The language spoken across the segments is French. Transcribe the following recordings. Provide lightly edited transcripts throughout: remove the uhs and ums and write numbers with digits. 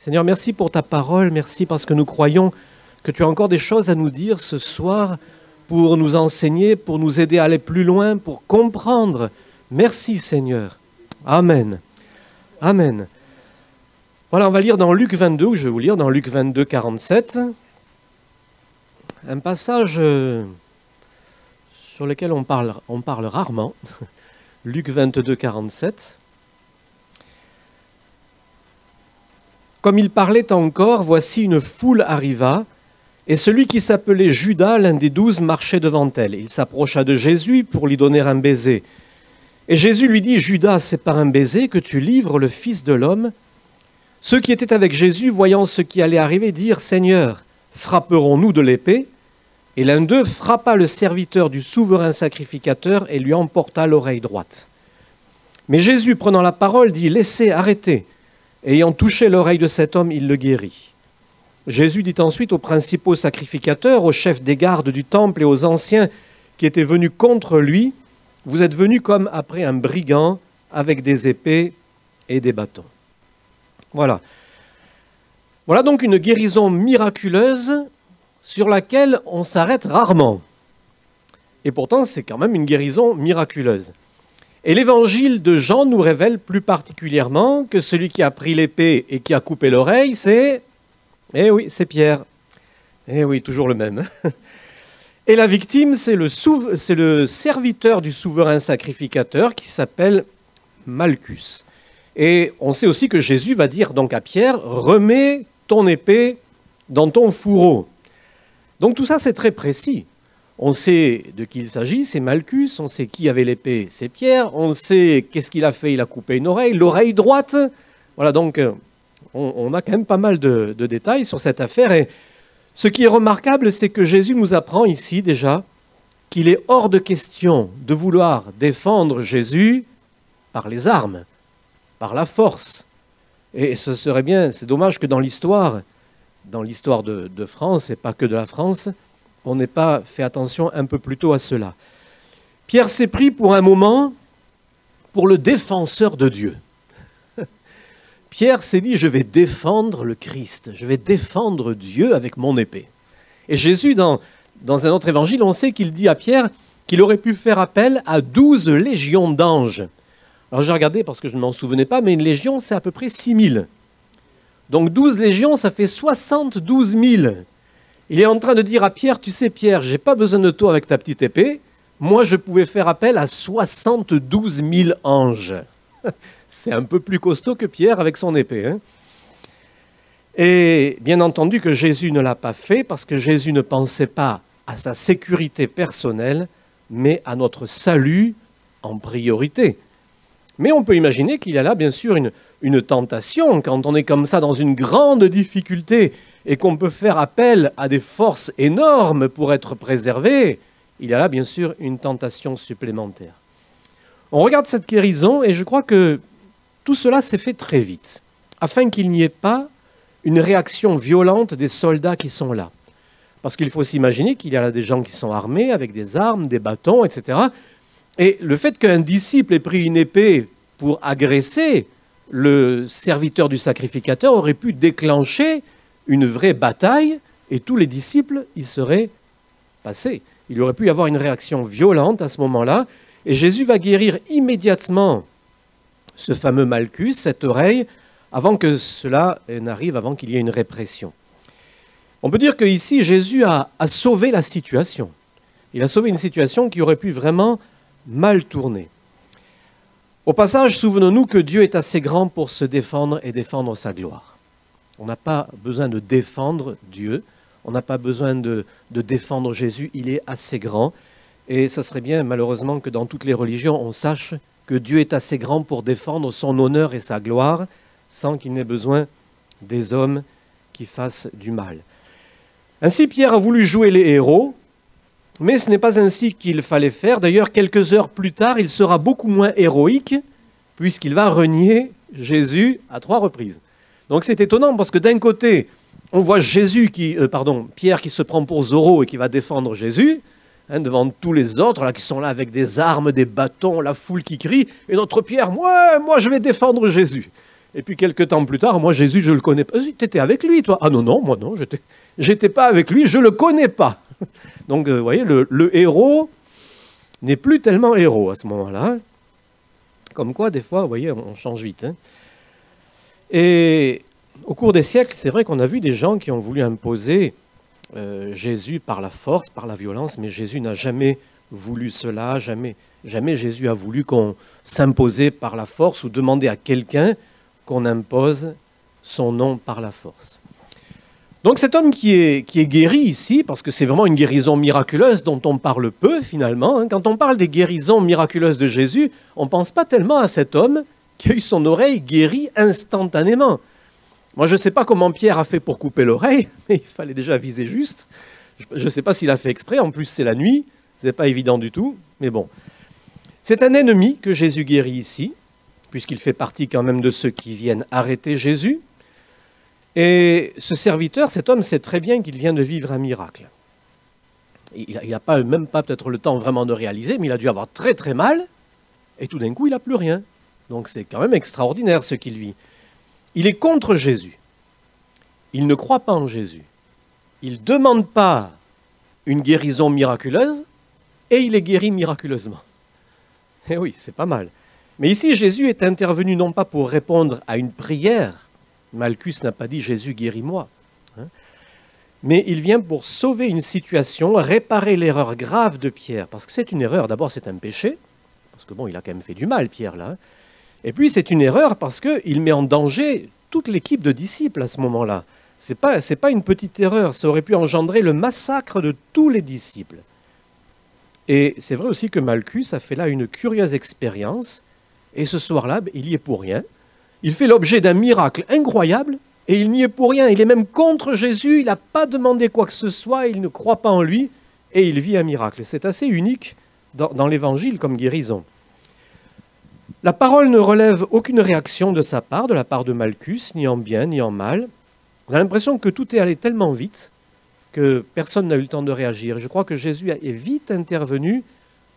Seigneur, merci pour ta parole, merci parce que nous croyons que tu as encore des choses à nous dire ce soir pour nous enseigner, pour nous aider à aller plus loin, pour comprendre. Merci Seigneur. Amen. Amen. Voilà, on va lire dans Luc 22, ou je vais vous lire dans Luc 22, 47, un passage sur lequel on parle rarement. Luc 22, 47. Comme il parlait encore, voici une foule arriva, et celui qui s'appelait Judas, l'un des 12, marchait devant elle. Il s'approcha de Jésus pour lui donner un baiser. Et Jésus lui dit, « Judas, c'est par un baiser que tu livres le Fils de l'homme ?» Ceux qui étaient avec Jésus, voyant ce qui allait arriver, dirent, « Seigneur, frapperons-nous de l'épée ?» Et l'un d'eux frappa le serviteur du souverain sacrificateur et lui emporta l'oreille droite. Mais Jésus, prenant la parole, dit, « Laissez, arrêtez !» Ayant touché l'oreille de cet homme, il le guérit. Jésus dit ensuite aux principaux sacrificateurs, aux chefs des gardes du temple et aux anciens qui étaient venus contre lui, « Vous êtes venus comme après un brigand avec des épées et des bâtons. » Voilà. Voilà donc une guérison miraculeuse sur laquelle on s'arrête rarement. Et pourtant, c'est quand même une guérison miraculeuse. Et l'évangile de Jean nous révèle plus particulièrement que celui qui a pris l'épée et qui a coupé l'oreille, c'est... Eh oui, c'est Pierre. Eh oui, toujours le même. Et la victime, c'est le serviteur du souverain sacrificateur qui s'appelle Malchus. Et on sait aussi que Jésus va dire donc à Pierre, « Remets ton épée dans ton fourreau. » Donc tout ça, c'est très précis. On sait de qui il s'agit, c'est Malchus, on sait qui avait l'épée, c'est Pierre, on sait qu'est-ce qu'il a fait, il a coupé une oreille, l'oreille droite. Voilà, donc on a quand même pas mal de détails sur cette affaire. Et ce qui est remarquable, c'est que Jésus nous apprend ici déjà qu'il est hors de question de vouloir défendre Jésus par les armes, par la force. Et ce serait bien, c'est dommage que dans l'histoire de France, et pas que de la France, on n'ait pas fait attention un peu plus tôt à cela. Pierre s'est pris pour un moment pour le défenseur de Dieu. Pierre s'est dit, je vais défendre le Christ, je vais défendre Dieu avec mon épée. Et Jésus, dans un autre évangile, on sait qu'il dit à Pierre qu'il aurait pu faire appel à 12 légions d'anges. Alors j'ai regardé parce que je ne m'en souvenais pas, mais une légion, c'est à peu près 6000. Donc 12 légions, ça fait 72 000. Il est en train de dire à Pierre, tu sais Pierre, je n'ai pas besoin de toi avec ta petite épée. Moi, je pouvais faire appel à 72 000 anges. C'est un peu plus costaud que Pierre avec son épée. Hein. Et bien entendu que Jésus ne l'a pas fait parce que Jésus ne pensait pas à sa sécurité personnelle, mais à notre salut en priorité. Mais on peut imaginer qu'il y a là, bien sûr, une tentation quand on est comme ça dans une grande difficulté et qu'on peut faire appel à des forces énormes pour être préservé. Il y a là, bien sûr, une tentation supplémentaire. On regarde cette guérison et je crois que tout cela s'est fait très vite, afin qu'il n'y ait pas une réaction violente des soldats qui sont là. Parce qu'il faut s'imaginer qu'il y a là des gens qui sont armés avec des armes, des bâtons, etc. Et le fait qu'un disciple ait pris une épée pour agresser le serviteur du sacrificateur aurait pu déclencher une vraie bataille et tous les disciples y seraient passés. Il aurait pu y avoir une réaction violente à ce moment-là. Et Jésus va guérir immédiatement ce fameux Malchus, cette oreille, avant que cela n'arrive, avant qu'il y ait une répression. On peut dire qu'ici, Jésus a sauvé la situation. Il a sauvé une situation qui aurait pu vraiment mal tourner. Au passage, souvenons-nous que Dieu est assez grand pour se défendre et défendre sa gloire. On n'a pas besoin de défendre Dieu, on n'a pas besoin de défendre Jésus, il est assez grand. Et ce serait bien, malheureusement, que dans toutes les religions, on sache que Dieu est assez grand pour défendre son honneur et sa gloire, sans qu'il n'ait besoin des hommes qui fassent du mal. Ainsi, Pierre a voulu jouer les héros, mais ce n'est pas ainsi qu'il fallait faire. D'ailleurs, quelques heures plus tard, il sera beaucoup moins héroïque, puisqu'il va renier Jésus à 3 reprises. Donc c'est étonnant, parce que d'un côté, on voit Pierre qui se prend pour Zorro et qui va défendre Jésus, devant tous les autres là, qui sont là avec des armes, des bâtons, la foule qui crie, et notre Pierre, moi je vais défendre Jésus. Et puis quelques temps plus tard, moi Jésus, je le connais pas. Tu étais avec lui, toi? Ah non, non, moi non, j'étais pas avec lui, je le connais pas. Donc vous voyez, le héros n'est plus tellement héros à ce moment-là. Comme quoi, des fois, vous voyez, on change vite. Hein. Et au cours des siècles, c'est vrai qu'on a vu des gens qui ont voulu imposer Jésus par la force, par la violence, mais Jésus n'a jamais voulu cela, jamais Jésus a voulu qu'on s'imposait par la force ou demander à quelqu'un qu'on impose son nom par la force. Donc cet homme qui est guéri ici, parce que c'est vraiment une guérison miraculeuse dont on parle peu finalement, hein. Quand on parle des guérisons miraculeuses de Jésus, on ne pense pas tellement à cet homme qui a eu son oreille guérie instantanément. Moi je ne sais pas comment Pierre a fait pour couper l'oreille, mais il fallait déjà viser juste. Je ne sais pas s'il a fait exprès, en plus c'est la nuit, ce n'est pas évident du tout, mais bon. C'est un ennemi que Jésus guérit ici, puisqu'il fait partie quand même de ceux qui viennent arrêter Jésus. Et ce serviteur, cet homme, sait très bien qu'il vient de vivre un miracle. Il n'a même pas peut-être le temps vraiment de réaliser, mais il a dû avoir très très mal, et tout d'un coup, il n'a plus rien. Donc c'est quand même extraordinaire ce qu'il vit. Il est contre Jésus. Il ne croit pas en Jésus. Il ne demande pas une guérison miraculeuse, et il est guéri miraculeusement. Eh oui, c'est pas mal. Mais ici, Jésus est intervenu non pas pour répondre à une prière, Malchus n'a pas dit « Jésus, guéris-moi », hein, mais il vient pour sauver une situation, réparer l'erreur grave de Pierre, parce que c'est une erreur, d'abord c'est un péché, parce que bon, il a quand même fait du mal, Pierre, là, hein, et puis c'est une erreur parce qu'il met en danger toute l'équipe de disciples à ce moment-là. C'est pas une petite erreur, ça aurait pu engendrer le massacre de tous les disciples. Et c'est vrai aussi que Malchus a fait là une curieuse expérience, et ce soir-là, il y est pour rien. Il fait l'objet d'un miracle incroyable, et il n'y est pour rien. Il est même contre Jésus, il n'a pas demandé quoi que ce soit, il ne croit pas en lui, et il vit un miracle. C'est assez unique dans l'Évangile comme guérison. La parole ne relève aucune réaction de sa part, de la part de Malchus, ni en bien, ni en mal. On a l'impression que tout est allé tellement vite que personne n'a eu le temps de réagir. Je crois que Jésus est vite intervenu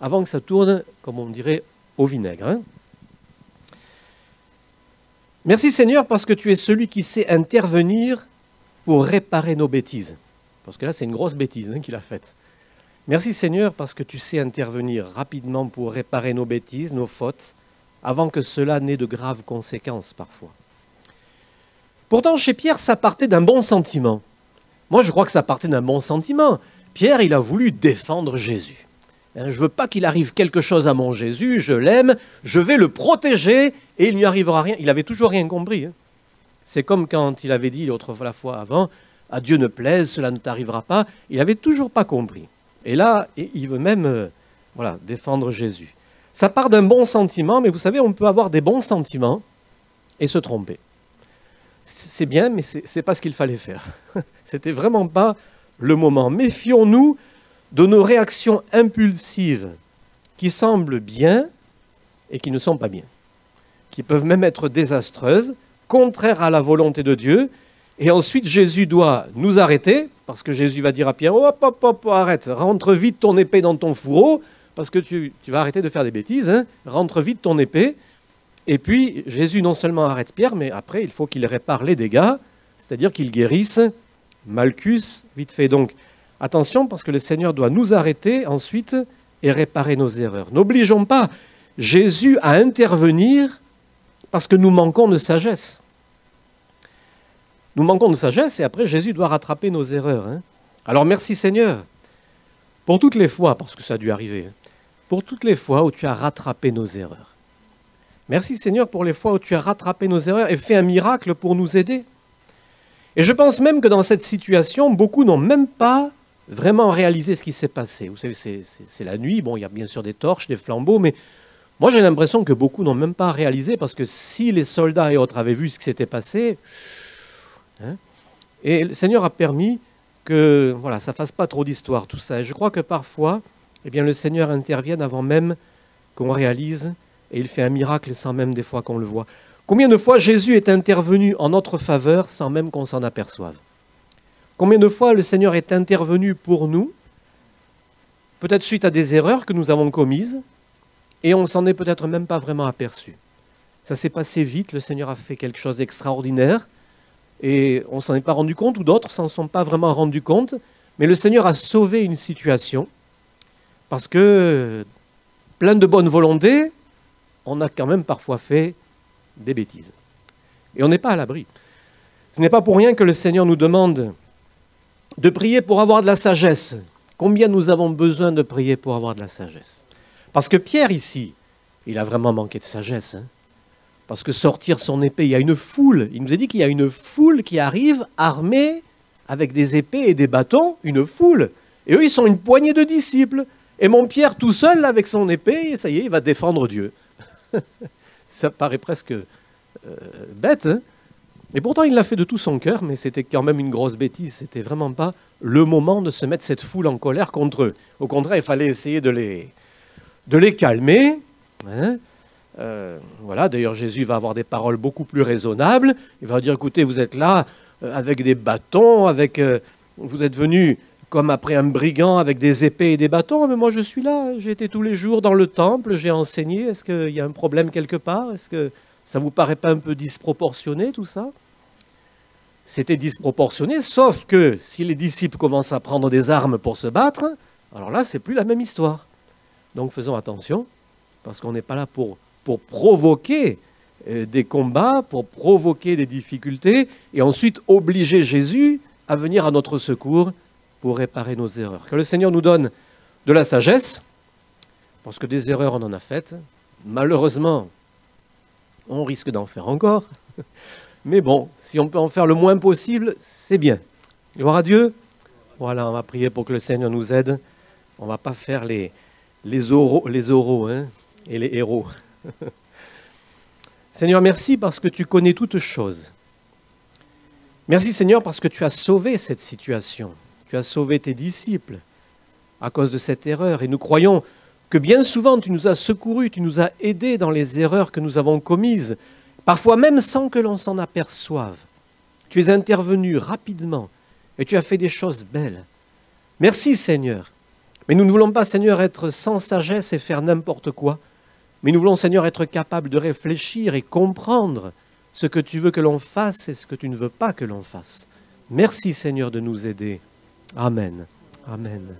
avant que ça tourne, comme on dirait, au vinaigre. Hein. Merci Seigneur parce que tu es celui qui sait intervenir pour réparer nos bêtises. Parce que là, c'est une grosse bêtise qu'il a faite. Merci Seigneur parce que tu sais intervenir rapidement pour réparer nos bêtises, nos fautes, avant que cela n'ait de graves conséquences parfois. Pourtant, chez Pierre, ça partait d'un bon sentiment. Moi, je crois que ça partait d'un bon sentiment. Pierre, il a voulu défendre Jésus. Je ne veux pas qu'il arrive quelque chose à mon Jésus, je l'aime, je vais le protéger et il n'y arrivera rien. Il n'avait toujours rien compris. Hein. C'est comme quand il avait dit l'autre fois avant, « À Dieu ne plaise, cela ne t'arrivera pas ». Il n'avait toujours pas compris. Et là, il veut même défendre Jésus. Ça part d'un bon sentiment, mais vous savez, on peut avoir des bons sentiments et se tromper. C'est bien, mais ce n'est pas ce qu'il fallait faire. C'était vraiment pas le moment. Méfions-nous de nos réactions impulsives qui semblent bien et qui ne sont pas bien, qui peuvent même être désastreuses, contraires à la volonté de Dieu. Et ensuite, Jésus doit nous arrêter, parce que Jésus va dire à Pierre, hop, hop, hop, arrête, rentre vite ton épée dans ton fourreau, parce que tu vas arrêter de faire des bêtises, hein, rentre vite ton épée. Et puis, Jésus non seulement arrête Pierre, mais après, il faut qu'il répare les dégâts, c'est-à-dire qu'il guérisse Malchus vite fait. Donc, attention, parce que le Seigneur doit nous arrêter ensuite et réparer nos erreurs. N'obligeons pas Jésus à intervenir parce que nous manquons de sagesse. Nous manquons de sagesse et après Jésus doit rattraper nos erreurs. Hein. Alors merci Seigneur pour toutes les fois, parce que ça a dû arriver, pour toutes les fois où tu as rattrapé nos erreurs. Merci Seigneur pour les fois où tu as rattrapé nos erreurs et fait un miracle pour nous aider. Et je pense même que dans cette situation, beaucoup n'ont même pas vraiment réalisé ce qui s'est passé. Vous savez, c'est la nuit, bon, il y a bien sûr des torches, des flambeaux, mais moi j'ai l'impression que beaucoup n'ont même pas réalisé, parce que si les soldats et autres avaient vu ce qui s'était passé, hein, et le Seigneur a permis que ça ne fasse pas trop d'histoire tout ça. Et je crois que parfois, le Seigneur intervienne avant même qu'on réalise, et il fait un miracle sans même des fois qu'on le voit. Combien de fois Jésus est intervenu en notre faveur sans même qu'on s'en aperçoive? Combien de fois le Seigneur est intervenu pour nous, peut-être suite à des erreurs que nous avons commises, et on ne s'en est peut-être même pas vraiment aperçu. Ça s'est passé vite, le Seigneur a fait quelque chose d'extraordinaire et on ne s'en est pas rendu compte, ou d'autres s'en sont pas vraiment rendus compte, mais le Seigneur a sauvé une situation parce que, plein de bonne volonté, on a quand même parfois fait des bêtises. Et on n'est pas à l'abri. Ce n'est pas pour rien que le Seigneur nous demande de prier pour avoir de la sagesse. Combien nous avons besoin de prier pour avoir de la sagesse? Parce que Pierre ici, il a vraiment manqué de sagesse. Parce que sortir son épée, il y a une foule. Il nous a dit qu'il y a une foule qui arrive armée avec des épées et des bâtons, une foule. Et eux, ils sont une poignée de disciples. Et mon Pierre tout seul, avec son épée, ça y est, il va défendre Dieu. Ça paraît presque bête, hein? Et pourtant, il l'a fait de tout son cœur, mais c'était quand même une grosse bêtise. C'était vraiment pas le moment de se mettre cette foule en colère contre eux. Au contraire, il fallait essayer de les calmer. Hein? Voilà. D'ailleurs, Jésus va avoir des paroles beaucoup plus raisonnables. Il va dire, écoutez, vous êtes là avec des bâtons, vous êtes venus comme après un brigand avec des épées et des bâtons. Mais moi, je suis là. J'ai été tous les jours dans le temple, j'ai enseigné. Est-ce qu'il y a un problème quelque part? Est-ce que ça ne vous paraît pas un peu disproportionné, tout ça? C'était disproportionné, sauf que si les disciples commencent à prendre des armes pour se battre, alors là, c'est plus la même histoire. Donc faisons attention, parce qu'on n'est pas là pour provoquer des combats, pour provoquer des difficultés, et ensuite obliger Jésus à venir à notre secours pour réparer nos erreurs. Que le Seigneur nous donne de la sagesse, parce que des erreurs, on en a faites. Malheureusement, on risque d'en faire encore. Mais bon, si on peut en faire le moins possible, c'est bien. Gloire à Dieu. Voilà, on va prier pour que le Seigneur nous aide. On ne va pas faire les oraux hein, et les héros. Seigneur, merci parce que tu connais toutes choses. Merci Seigneur parce que tu as sauvé cette situation. Tu as sauvé tes disciples à cause de cette erreur. Et nous croyons que bien souvent tu nous as secourus, tu nous as aidés dans les erreurs que nous avons commises. Parfois même sans que l'on s'en aperçoive. Tu es intervenu rapidement et tu as fait des choses belles. Merci Seigneur. Mais nous ne voulons pas Seigneur être sans sagesse et faire n'importe quoi. Mais nous voulons Seigneur être capables de réfléchir et comprendre ce que tu veux que l'on fasse et ce que tu ne veux pas que l'on fasse. Merci Seigneur de nous aider. Amen. Amen.